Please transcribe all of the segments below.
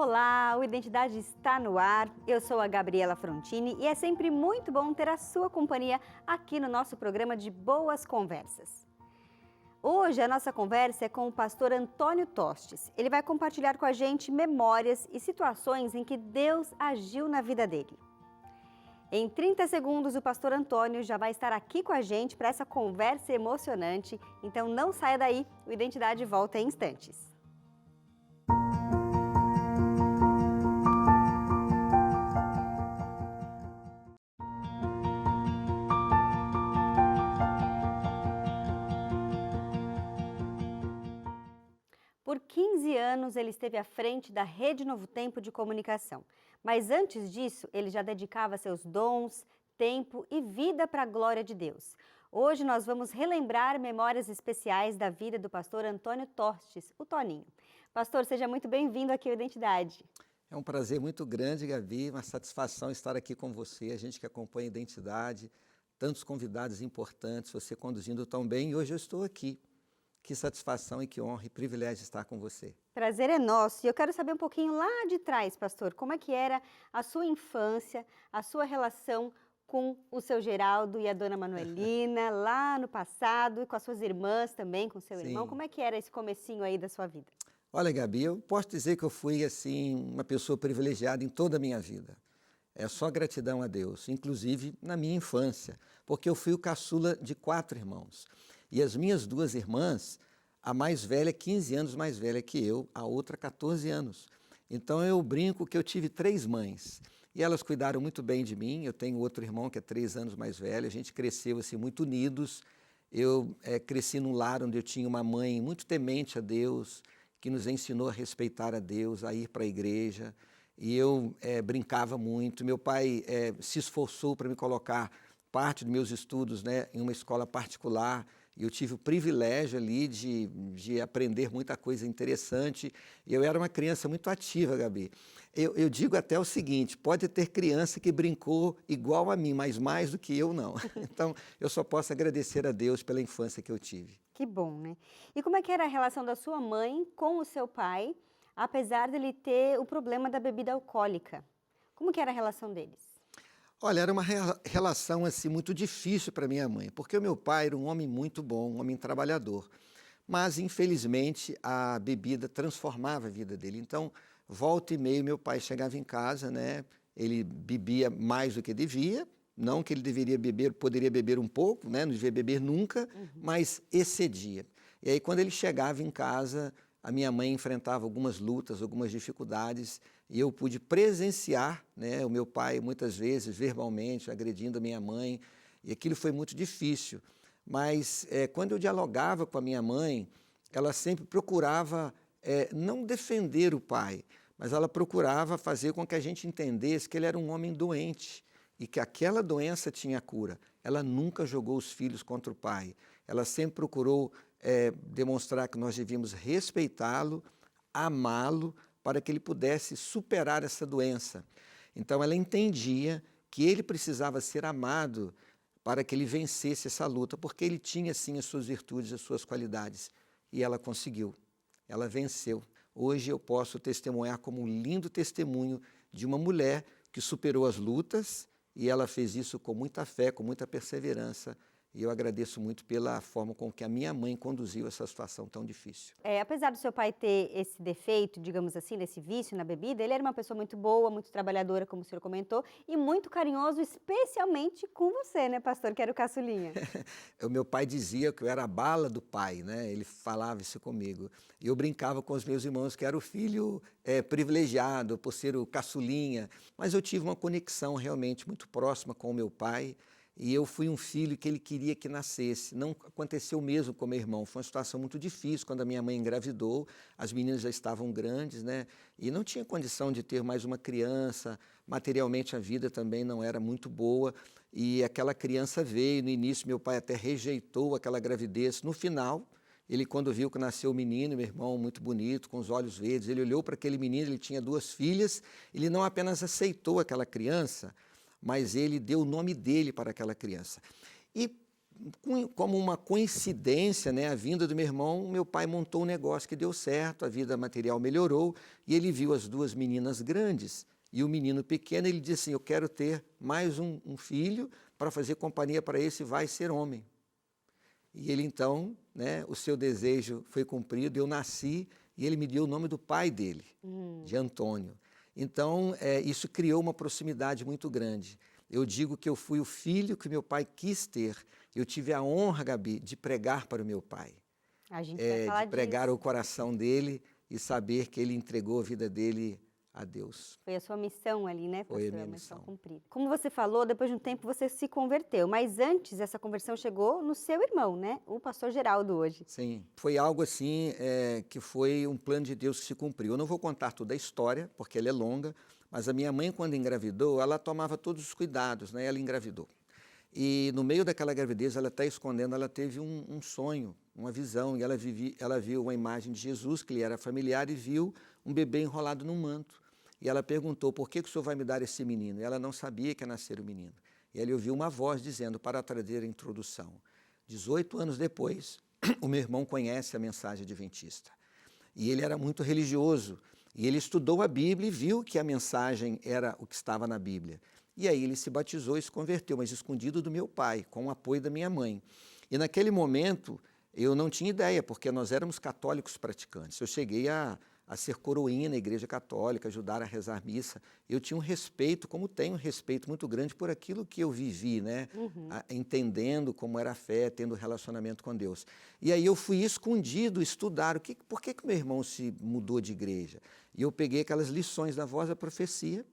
Olá, o Identidade está no ar. Eu sou a Gabriela Frontini e é sempre muito bom ter a sua companhia aqui no nosso programa de Boas Conversas. Hoje a nossa conversa é com o pastor Antônio Tostes. Ele vai compartilhar com a gente memórias e situações em que Deus agiu na vida dele. Em 30 segundos, o pastor Antônio já vai estar aqui com a gente para essa conversa emocionante. Então não saia daí, o Identidade volta em instantes. Por 15 anos, ele esteve à frente da Rede Novo Tempo de Comunicação. Mas antes disso, ele já dedicava seus dons, tempo e vida para a glória de Deus. Hoje nós vamos relembrar memórias especiais da vida do pastor Antônio Tostes, o Toninho. Pastor, seja muito bem-vindo aqui ao Identidade. É um prazer muito grande, Gabi, uma satisfação estar aqui com você, a gente que acompanha a Identidade, tantos convidados importantes, você conduzindo tão bem, e hoje eu estou aqui. Que satisfação e que honra e privilégio estar com você. Prazer é nosso. E eu quero saber um pouquinho lá de trás, pastor, como é que era a sua infância, a sua relação com o seu Geraldo e a dona Manuelina, lá no passado, e com as suas irmãs também, com o seu irmão. Como é que era esse comecinho aí da sua vida? Olha, Gabi, eu posso dizer que eu fui, assim, uma pessoa privilegiada em toda a minha vida. É só gratidão a Deus, inclusive na minha infância, porque eu fui o caçula de 4 irmãos. E as minhas 2 irmãs, a mais velha 15 anos mais velha que eu, a outra 14 anos. Então eu brinco que eu tive 3 mães. E elas cuidaram muito bem de mim. Eu tenho outro irmão que é 3 anos mais velho. A gente cresceu assim muito unidos. Eu cresci num lar onde eu tinha uma mãe muito temente a Deus, que nos ensinou a respeitar a Deus, a ir para a igreja. E eu brincava muito. Meu pai se esforçou para me colocar parte dos meus estudos, né, em uma escola particular. E eu tive o privilégio ali de aprender muita coisa interessante. E eu era uma criança muito ativa, Gabi. Eu digo até o seguinte, pode ter criança que brincou igual a mim, mas mais do que eu não. Então, eu só posso agradecer a Deus pela infância que eu tive. Que bom, né? E como é que era a relação da sua mãe com o seu pai, apesar dele ter o problema da bebida alcoólica? Como que era a relação deles? Olha, era uma relação assim muito difícil para minha mãe, porque o meu pai era um homem muito bom, um homem trabalhador, mas infelizmente a bebida transformava a vida dele. Então, volta e meia, meu pai chegava em casa, né? Ele bebia mais do que devia, não que ele deveria beber, poderia beber um pouco, né? Não devia beber nunca, mas excedia. E aí quando ele chegava em casa, a minha mãe enfrentava algumas lutas, algumas dificuldades, e eu pude presenciar, né, o meu pai muitas vezes verbalmente agredindo a minha mãe, e aquilo foi muito difícil. Mas quando eu dialogava com a minha mãe, ela sempre procurava não defender o pai, mas ela procurava fazer com que a gente entendesse que ele era um homem doente e que aquela doença tinha cura. Ela nunca jogou os filhos contra o pai. Ela sempre procurou demonstrar que nós devíamos respeitá-lo, amá-lo, para que ele pudesse superar essa doença. Então ela entendia que ele precisava ser amado para que ele vencesse essa luta, porque ele tinha sim as suas virtudes, as suas qualidades. E ela conseguiu, ela venceu. Hoje eu posso testemunhar como um lindo testemunho de uma mulher que superou as lutas, e ela fez isso com muita fé, com muita perseverança. E eu agradeço muito pela forma com que a minha mãe conduziu essa situação tão difícil. Apesar do seu pai ter esse defeito, digamos assim, desse vício na bebida, ele era uma pessoa muito boa, muito trabalhadora, como o senhor comentou, e muito carinhoso, especialmente com você, né, pastor, que era o caçulinha. O meu pai dizia que eu era a bala do pai, né? Ele falava isso comigo. E eu brincava com os meus irmãos que era o filho privilegiado por ser o caçulinha. Mas eu tive uma conexão realmente muito próxima com o meu pai. E eu fui um filho que ele queria que nascesse. Não aconteceu o mesmo com meu irmão. Foi uma situação muito difícil quando a minha mãe engravidou. As meninas já estavam grandes, né? E não tinha condição de ter mais uma criança. Materialmente a vida também não era muito boa. E aquela criança veio. No início meu pai até rejeitou aquela gravidez. No final, ele quando viu que nasceu o menino, meu irmão muito bonito, com os olhos verdes, ele olhou para aquele menino, ele tinha 2 filhas. Ele não apenas aceitou aquela criança, mas ele deu o nome dele para aquela criança. E como uma coincidência, né, a vinda do meu pai montou um negócio que deu certo, a vida material melhorou, e ele viu as duas meninas grandes e o menino pequeno, ele disse assim, eu quero ter mais um filho para fazer companhia para esse, vai ser homem. E ele então, né, o seu desejo foi cumprido, eu nasci e ele me deu o nome do pai dele, de Antônio. Então, isso criou uma proximidade muito grande. Eu digo que eu fui o filho que meu pai quis ter. Eu tive a honra, Gabi, de pregar para o meu pai. A gente vai falar De pregar disso. o coração dele e saber que ele entregou a vida dele a Deus. Foi a sua missão ali, né, pastor? Foi a minha missão missão. cumprida. Como você falou, depois de um tempo você se converteu, mas antes essa conversão chegou no seu irmão, né? O pastor Geraldo hoje. Sim, foi algo assim que foi um plano de Deus que se cumpriu. Eu não vou contar toda a história, porque ela é longa, mas a minha mãe, quando engravidou, ela tomava todos os cuidados, né? Ela engravidou. E no meio daquela gravidez, ela até escondendo, ela teve um sonho, uma visão, e ela viu uma imagem de Jesus, que lhe era familiar, e viu um bebê enrolado num manto. E ela perguntou, por que o senhor vai me dar esse menino? E ela não sabia que ia nascer o menino. E ela ouviu uma voz dizendo, para trazer a introdução. 18 anos depois, o meu irmão conhece a mensagem adventista. E ele era muito religioso. E ele estudou a Bíblia e viu que a mensagem era o que estava na Bíblia. E aí ele se batizou e se converteu, mas escondido do meu pai, com o apoio da minha mãe. E naquele momento, eu não tinha ideia, porque nós éramos católicos praticantes. Eu cheguei a ser coroinha na igreja católica, ajudar a rezar missa. Eu tinha um respeito, como tenho um respeito muito grande por aquilo que eu vivi, né? Entendendo como era a fé, tendo relacionamento com Deus. E aí eu fui escondido estudar por que meu irmão se mudou de igreja. E eu peguei aquelas lições da Voz da Profecia,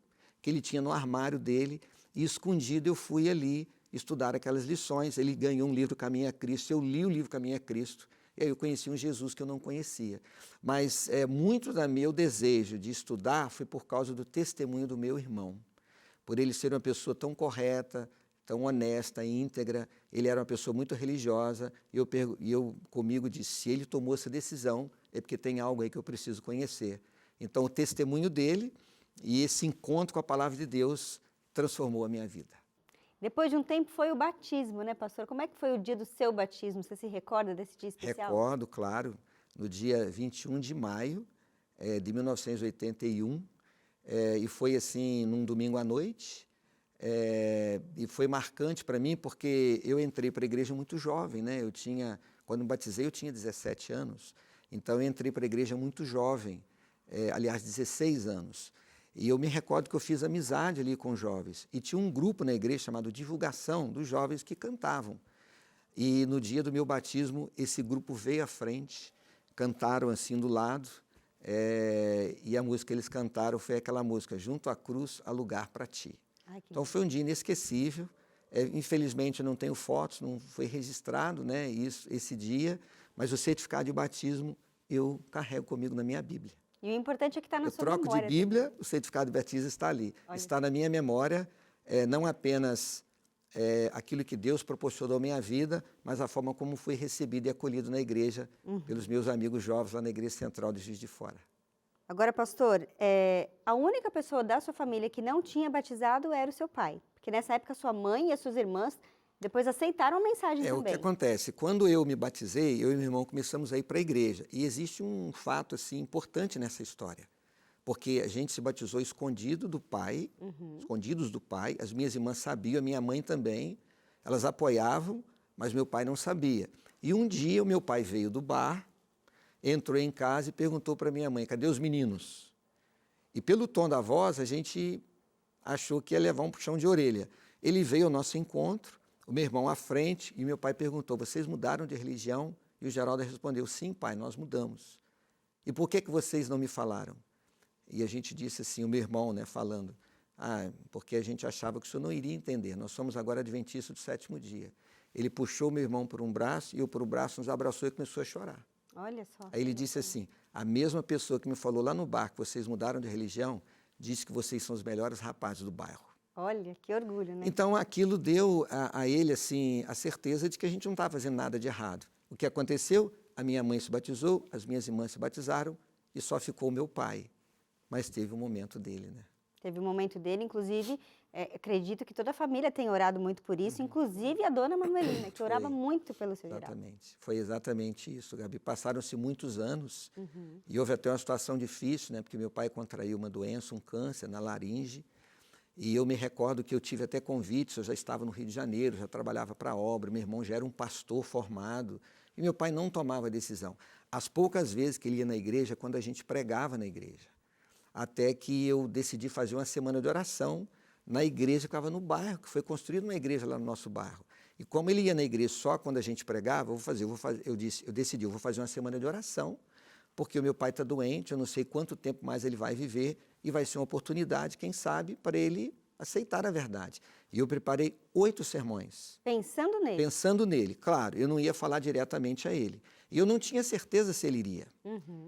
que ele tinha no armário dele, e escondido eu fui ali estudar aquelas lições. Ele ganhou um livro Caminho a Cristo, eu li o livro Caminho a Cristo, e aí eu conheci um Jesus que eu não conhecia. Mas muito do meu desejo de estudar foi por causa do testemunho do meu irmão. Por ele ser uma pessoa tão correta, tão honesta, íntegra, ele era uma pessoa muito religiosa, e eu comigo disse, se ele tomou essa decisão, é porque tem algo aí que eu preciso conhecer. Então o testemunho dele e esse encontro com a palavra de Deus transformou a minha vida. Depois de um tempo foi o batismo, né, pastor? Como é que foi o dia do seu batismo? Você se recorda desse dia especial? Recordo, claro, no dia 21 de maio de 1981, e foi assim, num domingo à noite, e foi marcante para mim porque eu entrei para a igreja muito jovem, né? Quando me batizei eu tinha 17 anos, então eu entrei para a igreja muito jovem, aliás, 16 anos. E eu me recordo que eu fiz amizade ali com jovens. E tinha um grupo na igreja chamado Divulgação, dos jovens que cantavam. E no dia do meu batismo, esse grupo veio à frente, cantaram assim do lado, e a música que eles cantaram foi aquela música, Junto à Cruz, há lugar para ti. Então foi um dia inesquecível. Infelizmente eu não tenho fotos, não foi registrado, né, esse dia, mas o certificado de batismo eu carrego comigo na minha Bíblia. E o importante é que está na sua memória. Eu troco de Bíblia, também. O certificado de batismo está ali. Olha. Está na minha memória, não apenas aquilo que Deus proporcionou à minha vida, mas a forma como fui recebido e acolhido na igreja pelos meus amigos jovens lá na Igreja Central de Juiz de Fora. Agora, pastor, a única pessoa da sua família que não tinha batizado era o seu pai. Porque nessa época sua mãe e as suas irmãs depois aceitaram a mensagem também. O que acontece, quando eu me batizei, eu e meu irmão começamos a ir para a igreja. E existe um fato assim, importante nessa história. Porque a gente se batizou escondido do pai, escondidos do pai. As minhas irmãs sabiam, a minha mãe também. Elas apoiavam, mas meu pai não sabia. E um dia o meu pai veio do bar, entrou em casa e perguntou para minha mãe, cadê os meninos? E pelo tom da voz, a gente achou que ia levar um puxão de orelha. Ele veio ao nosso encontro, o meu irmão à frente, e meu pai perguntou, vocês mudaram de religião? E o Geraldo respondeu, sim, pai, nós mudamos. E por que vocês não me falaram? E a gente disse assim, o meu irmão, né, falando, porque a gente achava que o senhor não iria entender, nós somos agora adventistas do sétimo dia. Ele puxou o meu irmão por um braço, e eu por um braço, nos abraçou e começou a chorar. Olha só. Aí ele disse assim, a mesma pessoa que me falou lá no bar que vocês mudaram de religião, disse que vocês são os melhores rapazes do bairro. Olha, que orgulho, né? Então, aquilo deu a ele, assim, a certeza de que a gente não estava fazendo nada de errado. O que aconteceu? A minha mãe se batizou, as minhas irmãs se batizaram e só ficou o meu pai. Mas teve um momento dele, né? Teve um momento dele, inclusive, Acredito que toda a família tem orado muito por isso, inclusive a dona Manuelina, que orava muito pelo seu Geraldo. Exatamente. Foi exatamente isso, Gabi. Passaram-se muitos anos e houve até uma situação difícil, né? Porque meu pai contraiu uma doença, um câncer na laringe. E eu me recordo que eu tive até convites, eu já estava no Rio de Janeiro, já trabalhava para a obra, meu irmão já era um pastor formado, e meu pai não tomava decisão. As poucas vezes que ele ia na igreja, quando a gente pregava na igreja, até que eu decidi fazer uma semana de oração na igreja que estava no bairro, que foi construída uma igreja lá no nosso bairro. E como ele ia na igreja só quando a gente pregava, eu decidi, eu vou fazer uma semana de oração, porque o meu pai está doente, eu não sei quanto tempo mais ele vai viver, e vai ser uma oportunidade, quem sabe, para ele aceitar a verdade. E eu preparei 8 sermões. Pensando nele? Pensando nele, claro, eu não ia falar diretamente a ele. E eu não tinha certeza se ele iria.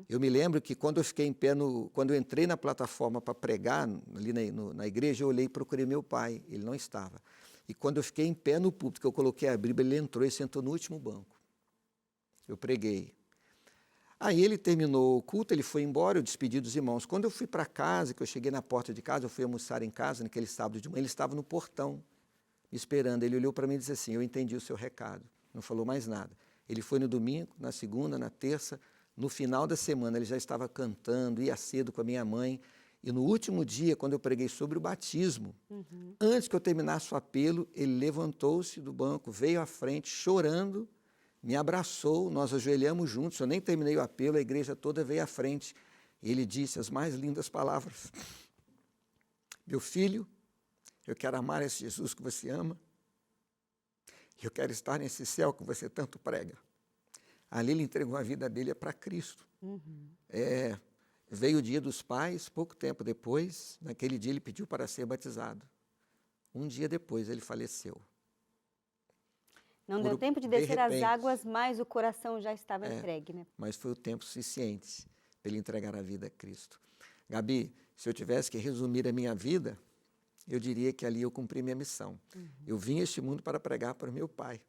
Eu me lembro que quando eu fiquei em pé, quando eu entrei na plataforma para pregar, ali na igreja, eu olhei e procurei meu pai, ele não estava. E quando eu fiquei em pé no púlpito, que eu coloquei a Bíblia, ele entrou e sentou no último banco. Eu preguei. Aí ele terminou o culto, ele foi embora, eu despedi dos irmãos. Quando eu fui para casa, que eu cheguei na porta de casa, eu fui almoçar em casa naquele sábado de manhã, ele estava no portão, me esperando. Ele olhou para mim e disse assim, eu entendi o seu recado. Não falou mais nada. Ele foi no domingo, na segunda, na terça, no final da semana ele já estava cantando, ia cedo com a minha mãe. E no último dia, quando eu preguei sobre o batismo, antes que eu terminasse o apelo, ele levantou-se do banco, veio à frente, chorando, me abraçou, nós ajoelhamos juntos, eu nem terminei o apelo, a igreja toda veio à frente. E ele disse as mais lindas palavras. Meu filho, eu quero amar esse Jesus que você ama. Eu quero estar nesse céu que você tanto prega. Ali ele entregou a vida dele para Cristo. Veio o dia dos pais, pouco tempo depois, naquele dia ele pediu para ser batizado. Um dia depois ele faleceu. Não deu tempo de descer as águas, mas o coração já estava entregue, né? Mas foi o tempo suficiente para ele entregar a vida a Cristo. Gabi, se eu tivesse que resumir a minha vida, eu diria que ali eu cumpri minha missão. Eu vim a este mundo para pregar para o meu pai.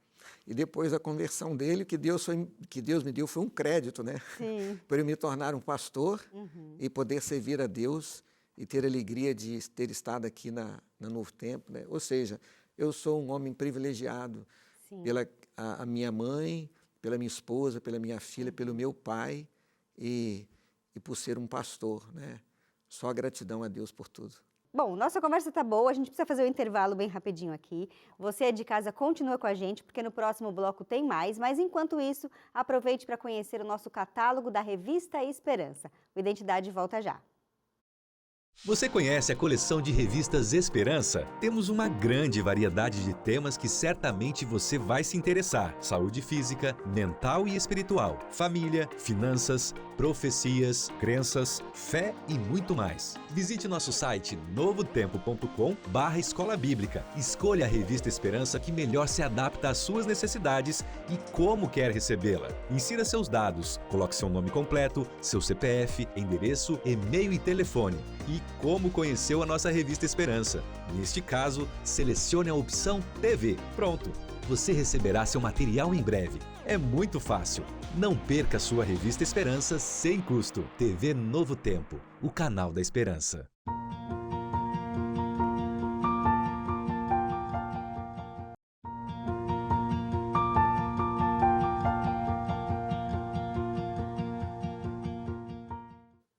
E depois da conversão dele, que Deus me deu foi um crédito, né? Sim. Para eu me tornar um pastor e poder servir a Deus e ter a alegria de ter estado aqui na Novo Tempo, né? Ou seja, eu sou um homem privilegiado pela a minha mãe, pela minha esposa, pela minha filha, pelo meu pai e por ser um pastor, né? Só gratidão a Deus por tudo. Bom, nossa conversa tá boa, a gente precisa fazer um intervalo bem rapidinho aqui. Você de casa continua com a gente, porque no próximo bloco tem mais, mas enquanto isso, aproveite para conhecer o nosso catálogo da revista Esperança. O Identidade volta já. Você conhece a coleção de revistas Esperança? Temos uma grande variedade de temas que certamente você vai se interessar. Saúde física, mental e espiritual, família, finanças, profecias, crenças, fé e muito mais. Visite nosso site novotempo.com/escola bíblica. Escolha a revista Esperança que melhor se adapta às suas necessidades e como quer recebê-la. Insira seus dados, coloque seu nome completo, seu CPF, endereço, e-mail e telefone. E como conheceu a nossa revista Esperança. Neste caso, selecione a opção TV. Pronto! Você receberá seu material em breve. É muito fácil. Não perca sua revista Esperança sem custo. TV Novo Tempo, o canal da Esperança.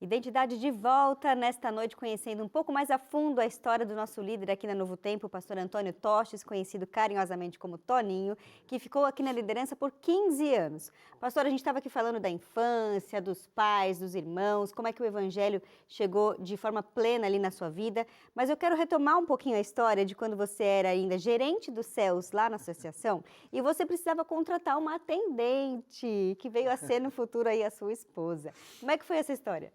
Identidade de volta nesta noite, conhecendo um pouco mais a fundo a história do nosso líder aqui na Novo Tempo, o pastor Antônio Toches, conhecido carinhosamente como Toninho, que ficou aqui na liderança por 15 anos. Pastor, a gente estava aqui falando da infância, dos pais, dos irmãos, como é que o evangelho chegou de forma plena ali na sua vida, mas eu quero retomar um pouquinho a história de quando você era ainda gerente dos céus lá na associação e você precisava contratar uma atendente, que veio a ser no futuro aí a sua esposa. Como é que foi essa história?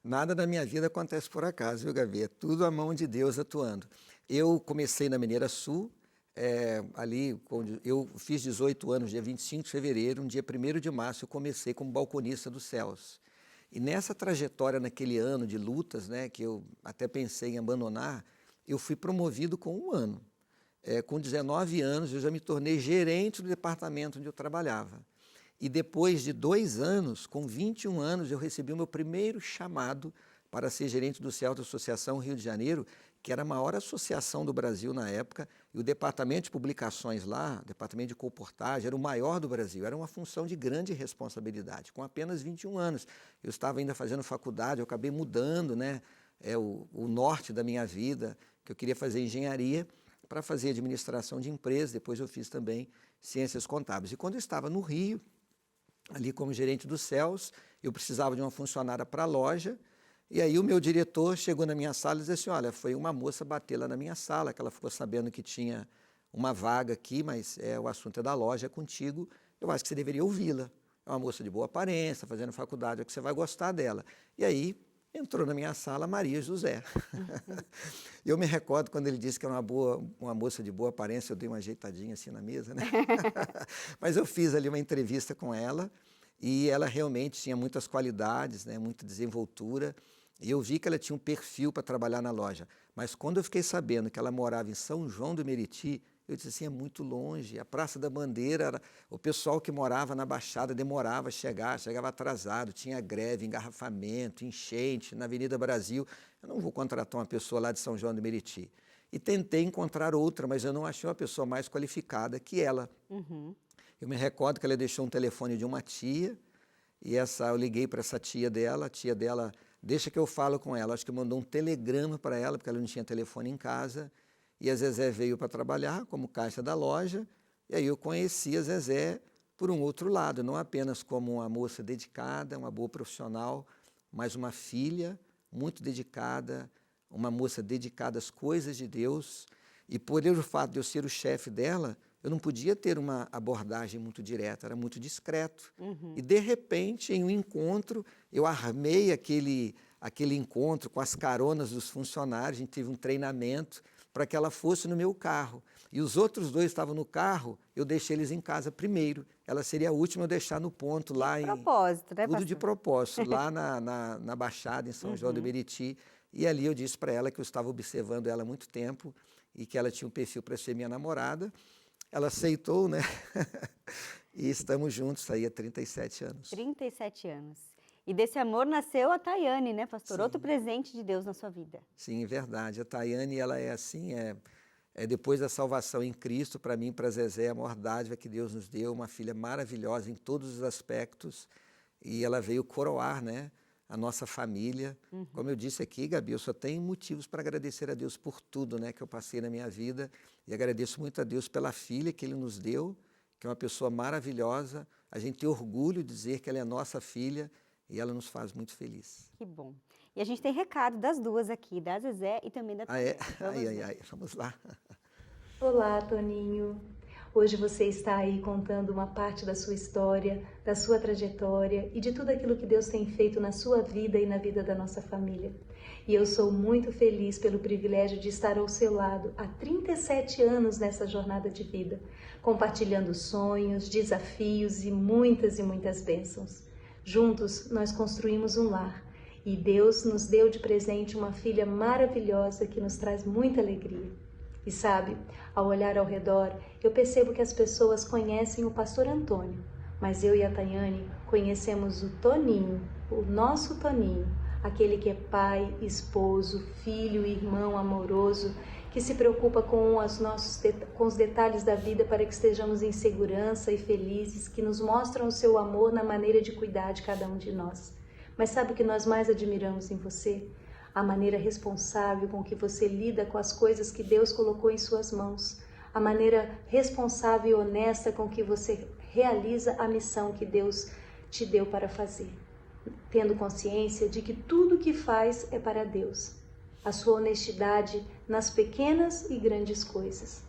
Nada na minha vida acontece por acaso, viu, Gabi? É tudo a mão de Deus atuando. Eu comecei na Mineira Sul, ali, quando eu fiz 18 anos, dia 25 de fevereiro, um dia 1º de março, eu comecei como balconista dos céus. E nessa trajetória, naquele ano de lutas, né, que eu até pensei em abandonar, eu fui promovido com 1 ano. Com 19 anos, eu já me tornei gerente do departamento onde eu trabalhava. E depois de 2 anos, com 21 anos, eu recebi o meu primeiro chamado para ser gerente do Celta Associação Rio de Janeiro, que era a maior associação do Brasil na época, e o departamento de publicações lá, departamento de colportagem, era o maior do Brasil. Era uma função de grande responsabilidade. Com apenas 21 anos, eu estava ainda fazendo faculdade, eu acabei mudando, né, o norte da minha vida, que eu queria fazer engenharia, para fazer administração de empresas. Depois eu fiz também ciências contábeis. E quando eu estava no Rio, ali como gerente dos céus, eu precisava de uma funcionária para a loja. E aí o meu diretor chegou na minha sala e disse assim, olha, foi uma moça bater lá na minha sala, que ela ficou sabendo que tinha uma vaga aqui, mas o assunto é da loja, é contigo, eu acho que você deveria ouvi-la. É uma moça de boa aparência, fazendo faculdade, é que você vai gostar dela. E aí entrou na minha sala Maria José. Eu me recordo quando ele disse que era uma moça de boa aparência, eu dei uma ajeitadinha assim na mesa, né? Mas eu fiz ali uma entrevista com ela e ela realmente tinha muitas qualidades, né? Muita desenvoltura. E eu vi que ela tinha um perfil para trabalhar na loja. Mas quando eu fiquei sabendo que ela morava em São João do Meriti, eu disse assim, é muito longe. A Praça da Bandeira, o pessoal que morava na Baixada demorava a chegar, chegava atrasado, tinha greve, engarrafamento, enchente na Avenida Brasil. Eu não vou contratar uma pessoa lá de São João do Meriti. E tentei encontrar outra, mas eu não achei uma pessoa mais qualificada que ela. Uhum. Eu me recordo que ela deixou um telefone de uma tia, e eu liguei para essa tia dela, a tia dela, deixa que eu falo com ela, acho que mandou um telegrama para ela, porque ela não tinha telefone em casa, e a Zezé veio para trabalhar como caixa da loja, e aí eu conheci a Zezé por um outro lado, não apenas como uma moça dedicada, uma boa profissional, mas uma filha muito dedicada, uma moça dedicada às coisas de Deus, e por o fato de eu ser o chefe dela, eu não podia ter uma abordagem muito direta, era muito discreto. Uhum. E, de repente, em um encontro, eu armei aquele encontro com as caronas dos funcionários, a gente teve um treinamento para que ela fosse no meu carro. E os outros dois estavam no carro, eu deixei eles em casa primeiro. Ela seria a última a deixar no ponto lá em... propósito, né, Tudo pastor? de propósito, lá na Baixada, em São João do Meriti. E ali eu disse para ela que eu estava observando ela há muito tempo e que ela tinha um perfil para ser minha namorada. Ela aceitou, né? E estamos juntos aí há 37 anos. 37 anos. E desse amor nasceu a Tayane, né, pastor? Sim. Outro presente de Deus na sua vida. Sim, verdade. A Tayane, ela é assim, depois da salvação em Cristo, para mim, para Zezé, a maior dádiva que Deus nos deu, uma filha maravilhosa em todos os aspectos, e ela veio coroar, né, a nossa família. Uhum. Como eu disse aqui, Gabi, eu só tenho motivos para agradecer a Deus por tudo, né, que eu passei na minha vida, e agradeço muito a Deus pela filha que Ele nos deu, que é uma pessoa maravilhosa. A gente tem orgulho de dizer que ela é nossa filha, e ela nos faz muito feliz. Que bom. E a gente tem recado das duas aqui, da Zezé e também da Tayane. Vamos lá. Olá, Toninho. Hoje você está aí contando uma parte da sua história, da sua trajetória e de tudo aquilo que Deus tem feito na sua vida e na vida da nossa família. E eu sou muito feliz pelo privilégio de estar ao seu lado há 37 anos nessa jornada de vida, compartilhando sonhos, desafios e muitas bênçãos. Juntos nós construímos um lar e Deus nos deu de presente uma filha maravilhosa que nos traz muita alegria. E sabe, ao olhar ao redor, eu percebo que as pessoas conhecem o pastor Antônio, mas eu e a Tayane conhecemos o Toninho, o nosso Toninho, aquele que é pai, esposo, filho e irmão amoroso, que se preocupa com os detalhes da vida para que estejamos em segurança e felizes, que nos mostram o seu amor na maneira de cuidar de cada um de nós. Mas sabe o que nós mais admiramos em você? A maneira responsável com que você lida com as coisas que Deus colocou em suas mãos, a maneira responsável e honesta com que você realiza a missão que Deus te deu para fazer, tendo consciência de que tudo o que faz é para Deus. A sua honestidade nas pequenas e grandes coisas.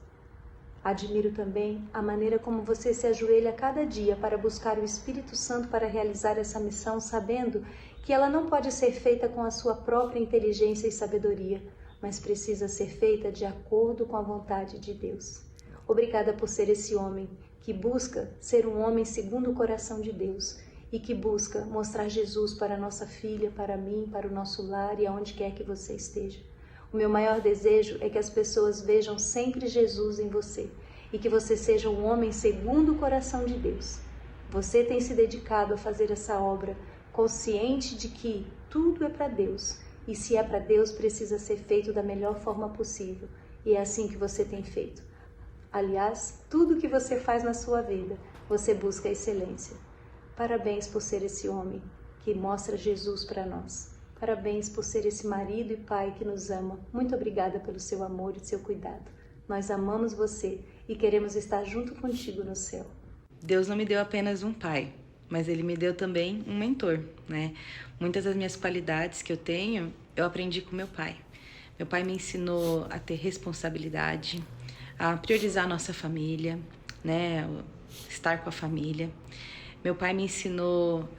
Admiro também a maneira como você se ajoelha a cada dia para buscar o Espírito Santo para realizar essa missão, sabendo que ela não pode ser feita com a sua própria inteligência e sabedoria, mas precisa ser feita de acordo com a vontade de Deus. Obrigada por ser esse homem que busca ser um homem segundo o coração de Deus e que busca mostrar Jesus para a nossa filha, para mim, para o nosso lar e aonde quer que você esteja. O meu maior desejo é que as pessoas vejam sempre Jesus em você e que você seja um homem segundo o coração de Deus. Você tem se dedicado a fazer essa obra, consciente de que tudo é para Deus E se é para Deus, precisa ser feito da melhor forma possível. E é assim que você tem feito. Aliás, tudo que você faz na sua vida, você busca a excelência. Parabéns por ser esse homem que mostra Jesus para nós. Parabéns por ser esse marido e pai que nos ama. Muito obrigada pelo seu amor e seu cuidado. Nós amamos você e queremos estar junto contigo no céu. Deus não me deu apenas um pai, mas Ele me deu também um mentor, né? Muitas das minhas qualidades que eu tenho, eu aprendi com meu pai. Meu pai me ensinou a ter responsabilidade, a priorizar a nossa família, né? Estar com a família. Meu pai me ensinou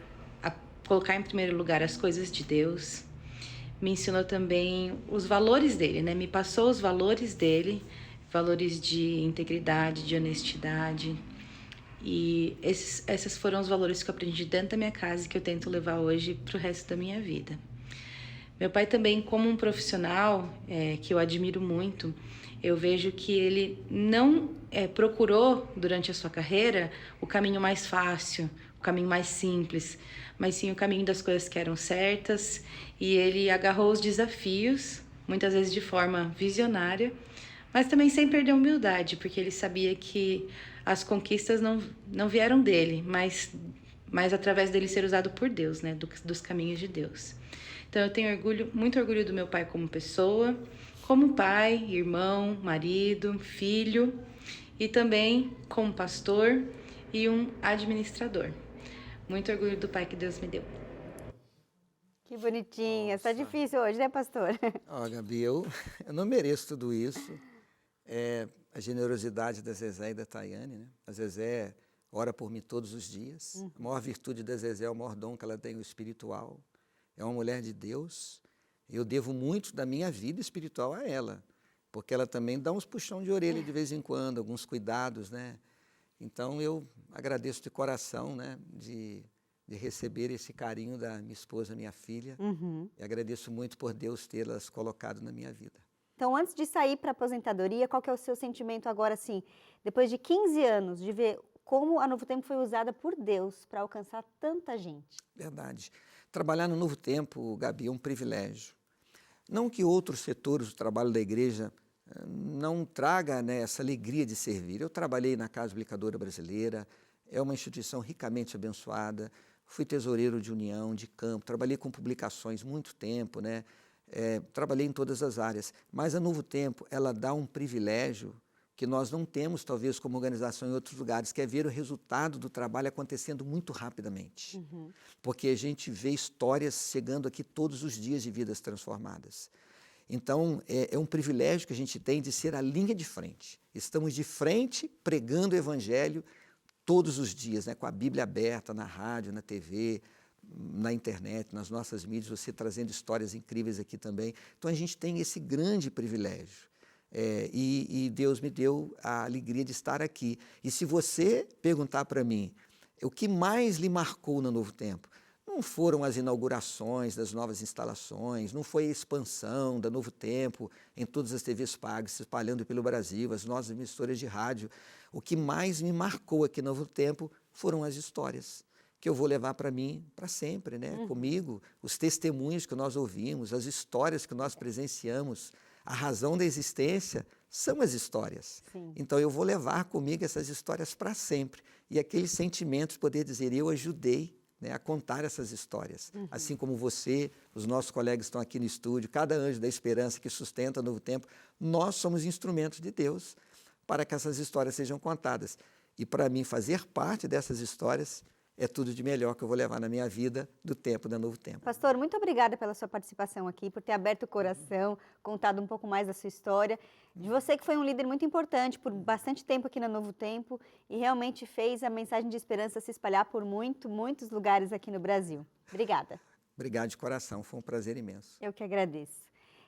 a colocar em primeiro lugar as coisas de Deus. Me ensinou também os valores dele, né? Me passou os valores dele, valores de integridade, de honestidade. E esses foram os valores que eu aprendi dentro da minha casa e que eu tento levar hoje para o resto da minha vida. Meu pai também, como um profissional que eu admiro muito, eu vejo que ele não procurou durante a sua carreira o caminho mais fácil, o caminho mais simples, mas sim o caminho das coisas que eram certas, e ele agarrou os desafios, muitas vezes de forma visionária, mas também sem perder a humildade, porque ele sabia que as conquistas não vieram dele, mas através dele ser usado por Deus, né, dos caminhos de Deus. Então eu tenho muito orgulho do meu pai como pessoa, como pai, irmão, marido, filho, e também como pastor e um administrador. Muito orgulho do pai que Deus me deu. Que bonitinha. Está difícil hoje, né, pastor? Ó, Gabi, eu não mereço tudo isso. A generosidade da Zezé e da Tayane, né? A Zezé ora por mim todos os dias. A maior virtude da Zezé é o maior dom que ela tem, o espiritual. É uma mulher de Deus. Eu devo muito da minha vida espiritual a ela, porque ela também dá uns puxão de orelha de vez em quando, alguns cuidados, né? Então eu agradeço de coração, né, de receber esse carinho da minha esposa, minha filha, e agradeço muito por Deus tê-las colocado na minha vida. Então, antes de sair para a aposentadoria, qual que é o seu sentimento agora, assim, depois de 15 anos, de ver como a Novo Tempo foi usada por Deus para alcançar tanta gente? Verdade. Trabalhar no Novo Tempo, Gabi, é um privilégio. Não que outros setores do trabalho da igreja não traga, né, essa alegria de servir. Eu trabalhei na Casa Publicadora Brasileira, é uma instituição ricamente abençoada, fui tesoureiro de união, de campo, trabalhei com publicações muito tempo, né? Trabalhei em todas as áreas, mas a Novo Tempo, ela dá um privilégio que nós não temos, talvez, como organização em outros lugares, que é ver o resultado do trabalho acontecendo muito rapidamente. Porque a gente vê histórias chegando aqui todos os dias de vidas transformadas. Então, é um privilégio que a gente tem de ser a linha de frente. Estamos de frente pregando o Evangelho todos os dias, né? Com a Bíblia aberta na rádio, na TV, na internet, nas nossas mídias, você trazendo histórias incríveis aqui também. Então, a gente tem esse grande privilégio. E Deus me deu a alegria de estar aqui. E se você perguntar para mim o que mais lhe marcou no Novo Tempo, não foram as inaugurações das novas instalações, não foi a expansão da Novo Tempo em todas as TVs pagas, se espalhando pelo Brasil, as nossas emissoras de rádio. O que mais me marcou aqui no Novo Tempo foram as histórias, que eu vou levar para mim para sempre, né? Comigo, os testemunhos que nós ouvimos, as histórias que nós presenciamos. A razão da existência são as histórias. Sim. Então, eu vou levar comigo essas histórias para sempre. E aquele sentimento de poder dizer, eu ajudei, né, a contar essas histórias. Assim como você, os nossos colegas estão aqui no estúdio, cada anjo da esperança que sustenta o Novo Tempo, nós somos instrumentos de Deus para que essas histórias sejam contadas. E para mim, fazer parte dessas histórias é tudo de melhor que eu vou levar na minha vida do tempo da Novo Tempo. Pastor, muito obrigada pela sua participação aqui, por ter aberto o coração, contado um pouco mais da sua história, de você que foi um líder muito importante por bastante tempo aqui na Novo Tempo e realmente fez a mensagem de esperança se espalhar por muitos lugares aqui no Brasil. Obrigada. Obrigado de coração, foi um prazer imenso. Eu que agradeço.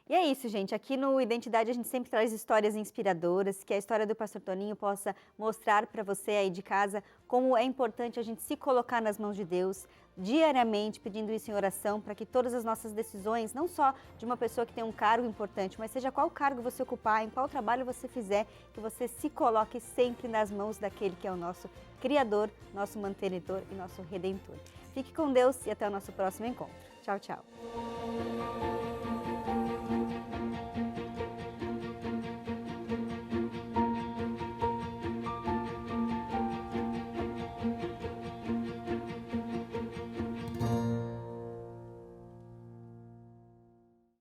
E é isso, gente. Aqui no Identidade a gente sempre traz histórias inspiradoras, que a história do Pastor Toninho possa mostrar para você aí de casa como é importante a gente se colocar nas mãos de Deus diariamente, pedindo isso em oração, para que todas as nossas decisões, não só de uma pessoa que tem um cargo importante, mas seja qual cargo você ocupar, em qual trabalho você fizer, que você se coloque sempre nas mãos daquele que é o nosso Criador, nosso mantenedor e nosso Redentor. Fique com Deus e até o nosso próximo encontro. Tchau, tchau.